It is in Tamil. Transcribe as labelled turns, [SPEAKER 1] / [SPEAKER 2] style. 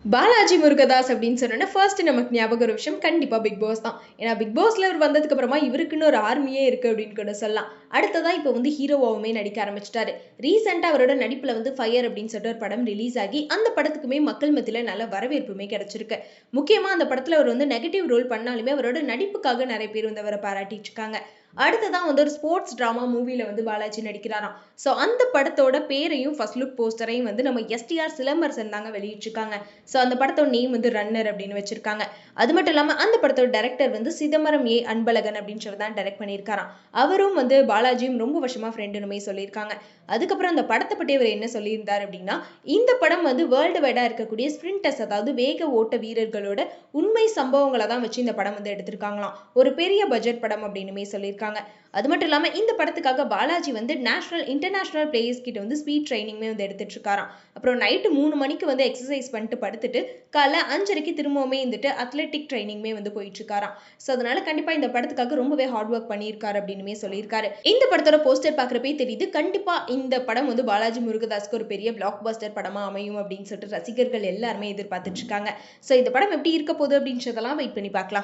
[SPEAKER 1] பாலாஜி முருகதாஸ் அப்படின்னு சொன்னோன்னா ஃபர்ஸ்ட் நமக்கு ஞாபகம் ஒரு விஷயம் கண்டிப்பா பிக் பாஸ் தான். ஏன்னா பிக் பாஸ்ல இவர் வந்ததுக்கு அப்புறமா இவருக்குன்னு ஒரு ஆர்மியே இருக்கு அப்படின்னு கூட சொல்லலாம். அடுத்ததான் இப்போ வந்து ஹீரோவாவுமே நடிக்க ஆரம்பிச்சிட்டாரு. ரீசெண்டா அவரோட நடிப்புல வந்து ஃபயர் அப்படின்னு சொல்லிட்டு ஒரு படம் ரிலீஸ் ஆகி அந்த படத்துக்குமே மக்கள் மத்தியில நல்ல வரவேற்புமே கிடைச்சிருக்கு. முக்கியமா அந்த படத்துல அவர் வந்து நெகட்டிவ் ரோல் பண்ணாலுமே அவரோட நடிப்புக்காக நிறைய பேர் வந்து அவரை பாராட்டிட்டு இருக்காங்க. அடுத்ததான் வந்து ஒரு ஸ்போர்ட்ஸ் டிராமா மூவில வந்து பாலாஜி நடிக்கிறாராம். ஸோ அந்த படத்தோட பேரையும் ஃபர்ஸ்ட் லுக் போஸ்டரையும் வந்து நம்ம எஸ்டிஆர் சிலம்பரசன் தாங்க வெளியிட்டிருக்காங்க. ஸோ அந்த படத்தோட நேம் வந்து ரன்னர் அப்படின்னு வச்சிருக்காங்க. அது மட்டும் இல்லாம அந்த படத்தோட டைரக்டர் வந்து சிதம்பரம் அன்பழகன் அப்படின்றவர் தான் டைரக்ட் பண்ணியிருக்காராம். அவரும் வந்து பாலாஜியும் ரொம்ப வருஷமா ஃப்ரெண்டுனுமே சொல்லியிருக்காங்க. அதுக்கப்புறம் அந்த படத்தை பற்றி அவர் என்ன சொல்லியிருந்தார் அப்படின்னா, இந்த படம் வந்து வேர்ல்டு வைடா இருக்கக்கூடிய ஸ்பிரிண்டர்ஸ், அதாவது வேக ஓட்ட வீரர்களோட உண்மை சம்பவங்களை தான் வச்சு இந்த படம் வந்து எடுத்திருக்காங்களாம். ஒரு பெரிய பட்ஜெட் படம் அப்படின்னுமே சொல்லியிருக்காங்க. அது மட்டும் இல்லாம இந்த படத்துக்காக பாலாஜி வந்து இன்டர்நேஷனல் பிளேயர்ஸ் கிட்ட வந்து ஸ்பீட் ட்ரைனிங்மே வந்து எடுத்துட்டு இருக்காராம். அப்புறம் நைட்டு 3 மணிக்கு வந்து எக்ஸசைஸ் பண்ணிட்டு படுத்துட்டு காலைல 5:30க்கு திரும்பவுமே வந்துட்டு அத்லெட்டிக் ட்ரைனிங்மே வந்து போயிட்டு இருக்காராம். ஸோ அதனால கண்டிப்பா இந்த படத்துக்காக ரொம்பவே ஹார்ட் ஒர்க் பண்ணியிருக்காரு அப்படின்னுமே சொல்லியிருக்காரு. இந்த படத்தோட போஸ்டர் பார்க்குறப்பே தெரியுது கண்டிப்பா இந்த படம் வந்து பாலாஜி முருகதாஸ்க்கு ஒரு பெரிய பிளாக் பஸ்டர் படமா அமையும் அப்படின்னு சொல்லிட்டு ரசிகர்கள் எல்லாருமே எதிர்பார்த்துட்டு இருக்காங்க. ஸோ இந்த படம் எப்படி இருக்க போகுது அப்படின்றதெல்லாம் வெயிட் பண்ணி பார்க்கலாம்.